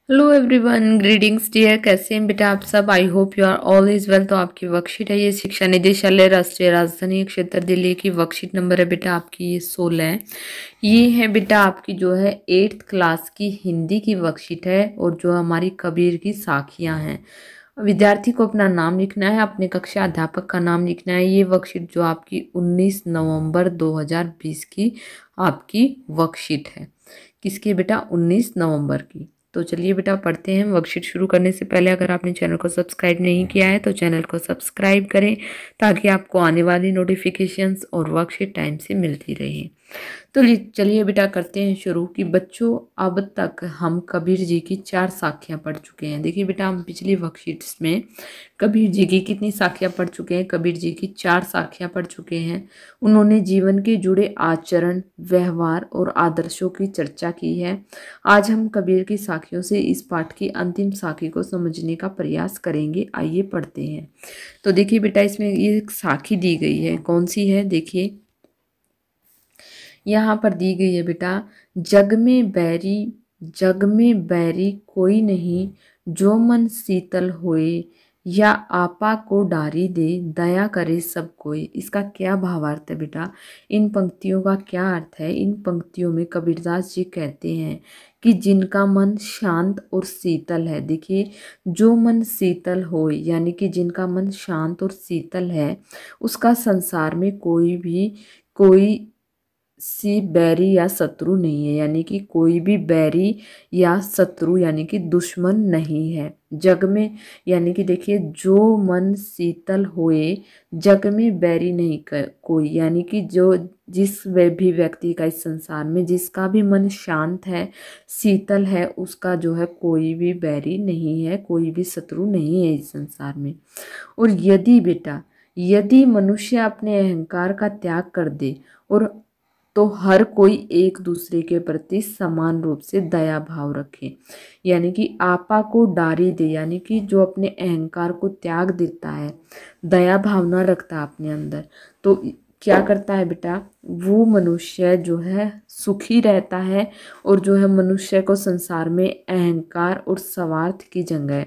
Hello everyone, greetings dear. कैसे हैं बेटा आप सब? I hope you are all is well. तो आपकी वर्कशीट है, ये शिक्षा निदेशालय राष्ट्रीय राजधानी क्षेत्र दिल्ली की वर्कशीट नंबर है बेटा आपकी ये 16 है। ये है बेटा आपकी जो है 8th क्लास की हिंदी की वर्कशीट है और जो हमारी कबीर की साखियां हैं। विद्यार्थी को अपना नाम लिखना है, अपने कक्षा अध्यापक का नाम लिखना है। ये वर्कशीट जो आपकी 19 नवंबर 2020 की आपकी वर्कशीट है। किसकी बेटा? 19 नवंबर की। तो चलिए बेटा पढ़ते हैं। वर्कशीट शुरू करने से पहले अगर आपने चैनल को सब्सक्राइब नहीं किया है तो चैनल को सब्सक्राइब करें ताकि आपको आने वाली नोटिफिकेशंस और वर्कशीट टाइम से मिलती रहे। तो चलिए बेटा करते हैं शुरू कि बच्चों अब तक हम कबीर जी की 4 साखियां पढ़ चुके हैं। देखिए बेटा हम पिछली वर्कशीट्स में कबीर जी की कितनी साखियां पढ़ चुके हैं? कबीर जी की 4 साखियां पढ़ चुके हैं। उन्होंने जीवन के जुड़े आचरण, व्यवहार और आदर्शों की चर्चा की है। आज हम कबीर की साखियों से इस पाठ की अंतिम साखी को समझने का प्रयास करेंगे। आइए पढ़ते हैं। तो देखिए बेटा इसमें ये एक साखी दी गई है। कौन सी है? देखिए यहाँ पर दी गई है बेटा, जग में बैरी कोई नहीं, जो मन शीतल होए, या आपा को डारी दे, दया करे सब कोई। इसका क्या भावार्थ है बेटा? इन पंक्तियों का क्या अर्थ है? इन पंक्तियों में कबीरदास जी कहते हैं कि जिनका मन शांत और शीतल है। देखिए जो मन शीतल हो यानी कि जिनका मन शांत और शीतल है उसका संसार में कोई सी बैरी या शत्रु नहीं है, यानी कि कोई भी बैरी या शत्रु यानी कि दुश्मन नहीं है जग में। यानी कि देखिए जो मन शीतल होए, जग में बैरी नहीं कोई, यानी कि जो जिस भी व्यक्ति का इस संसार में जिसका भी मन शांत है, शीतल है, उसका जो है कोई भी बैरी नहीं है, कोई भी शत्रु नहीं है इस संसार में। और यदि मनुष्य अपने अहंकार का त्याग कर दे और तो हर कोई एक दूसरे के प्रति समान रूप से दया भाव रखे, यानी कि आपा को डारी दे, यानी कि जो अपने अहंकार को त्याग देता है, दया भावना रखता है अपने अंदर, तो क्या करता है बेटा? वो मनुष्य जो है सुखी रहता है। और जो है मनुष्य को संसार में अहंकार और स्वार्थ की जगह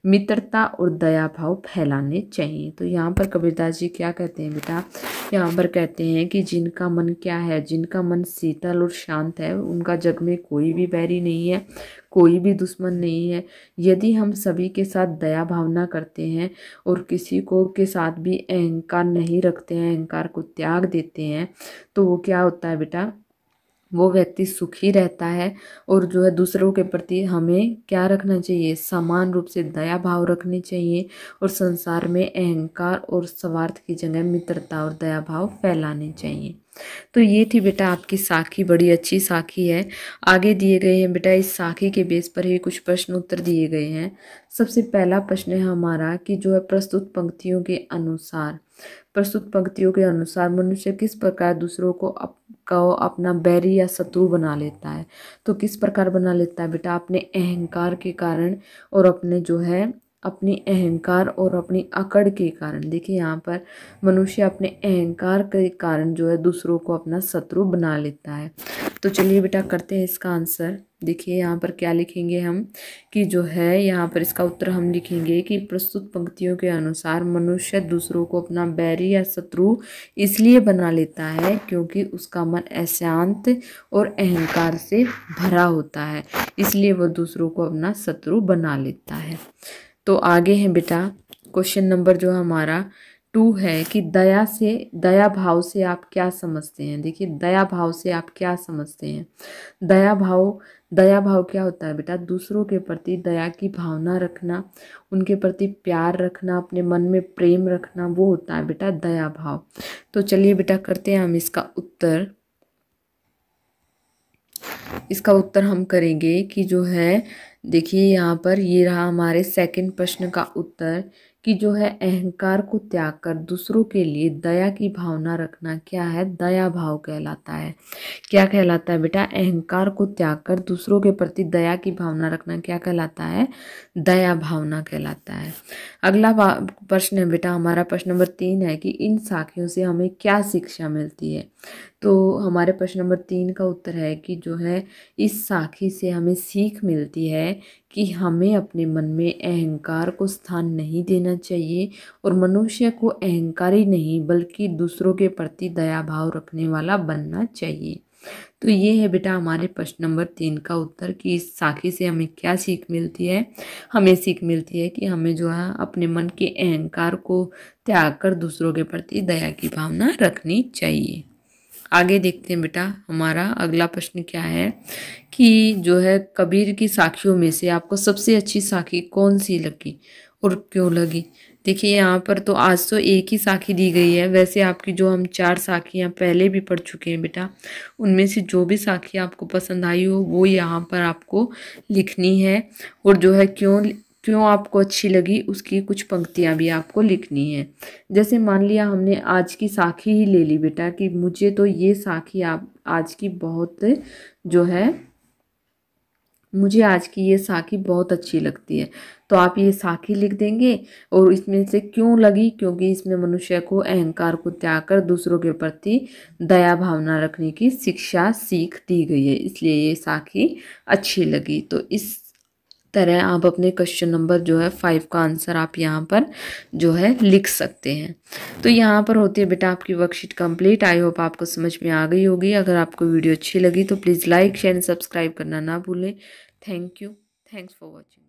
मित्रता और दया भाव फैलाने चाहिए। तो यहाँ पर कबीरदास जी क्या कहते हैं बेटा? यहाँ पर कहते हैं कि जिनका मन क्या है, जिनका मन शीतल और शांत है, उनका जग में कोई भी बैरी नहीं है, कोई भी दुश्मन नहीं है। यदि हम सभी के साथ दया भावना करते हैं और किसी को के साथ भी अहंकार नहीं रखते हैं, अहंकार को त्याग देते हैं, तो वो क्या होता है बेटा? वो व्यक्ति सुखी रहता है। और जो है दूसरों के प्रति हमें क्या रखना चाहिए? समान रूप से दया भाव रखने चाहिए और संसार में अहंकार और स्वार्थ की जगह मित्रता और दया भाव फैलाने चाहिए। तो ये थी बेटा आपकी साखी, बड़ी अच्छी साखी है। आगे दिए गए हैं बेटा इस साखी के बेस पर ही कुछ प्रश्न उत्तर दिए गए हैं। सबसे पहला प्रश्न है हमारा कि जो है प्रस्तुत पंक्तियों के अनुसार मनुष्य किस प्रकार दूसरों को अपना बैरी या शत्रु बना लेता है? तो किस प्रकार बना लेता है बेटा? अपने अहंकार के कारण और अपनी अहंकार और अपनी अकड़ के कारण। देखिए यहाँ पर मनुष्य अपने अहंकार के कारण जो है दूसरों को अपना शत्रु बना लेता है। तो चलिए बेटा करते हैं इसका आंसर। देखिए यहाँ पर क्या लिखेंगे हम कि जो है यहाँ पर इसका उत्तर हम लिखेंगे कि प्रस्तुत पंक्तियों के अनुसार मनुष्य दूसरों को अपना बैरी या शत्रु इसलिए बना लेता है क्योंकि उसका मन अशांत और अहंकार से भरा होता है, इसलिए वह दूसरों को अपना शत्रु बना लेता है। तो आगे है बेटा क्वेश्चन नंबर जो हमारा 2 है कि दया भाव से आप क्या समझते हैं? देखिए दया भाव से आप क्या समझते हैं? दया भाव क्या होता है बेटा? दूसरों के प्रति दया की भावना रखना, उनके प्रति प्यार रखना, अपने मन में प्रेम रखना, वो होता है बेटा दया भाव। तो चलिए बेटा करते हैं हम इसका उत्तर हम करेंगे कि जो है देखिए यहाँ पर ये रहा हमारे सेकंड प्रश्न का उत्तर कि जो है अहंकार को त्याग कर दूसरों के लिए दया की भावना रखना क्या है? दया भाव कहलाता है। क्या कहलाता है बेटा? अहंकार को त्याग कर दूसरों के प्रति दया की भावना रखना क्या कहलाता है? दया भावना कहलाता है। अगला प्रश्न है बेटा हमारा प्रश्न नंबर 3 है कि इन साखियों से हमें क्या शिक्षा मिलती है? तो हमारे प्रश्न नंबर 3 का उत्तर है कि जो है इस साखी से हमें सीख मिलती है कि हमें अपने मन में अहंकार को स्थान नहीं देना चाहिए और मनुष्य को अहंकारी नहीं बल्कि दूसरों के प्रति दया भाव रखने वाला बनना चाहिए। तो ये है बेटा हमारे प्रश्न नंबर 3 का उत्तर कि इस साखी से हमें क्या सीख मिलती है। हमें सीख मिलती है कि हमें जो है अपने मन के अहंकार को त्याग कर दूसरों के प्रति दया की भावना रखनी चाहिए। आगे देखते हैं बेटा हमारा अगला प्रश्न क्या है कि जो है कबीर की साखियों में से आपको सबसे अच्छी साखी कौन सी लगी और क्यों लगी। देखिए यहाँ पर तो आज तो एक ही साखी दी गई है, वैसे आपकी जो हम 4 साखियाँ पहले भी पढ़ चुके हैं बेटा, उनमें से जो भी साखी आपको पसंद आई हो वो यहाँ पर आपको लिखनी है और जो है क्यों क्यों आपको अच्छी लगी उसकी कुछ पंक्तियाँ भी आपको लिखनी है। जैसे मान लिया हमने आज की साखी ही ले ली बेटा कि मुझे तो ये साखी आप आज की बहुत जो है मुझे आज की ये साखी बहुत अच्छी लगती है, तो आप ये साखी लिख देंगे और इसमें से क्यों लगी, क्योंकि इसमें मनुष्य को अहंकार को त्याग कर दूसरों के प्रति दया भावना रखने की शिक्षा सीख दी गई है, इसलिए ये साखी अच्छी लगी। तो इस तरह आप अपने क्वेश्चन नंबर जो है 5 का आंसर आप यहाँ पर जो है लिख सकते हैं। तो यहाँ पर होती है बेटा आपकी वर्कशीट कंप्लीट। आई होप आपको समझ में आ गई होगी। अगर आपको वीडियो अच्छी लगी तो please like share and subscribe करना ना भूलें। Thank you. Thanks for watching.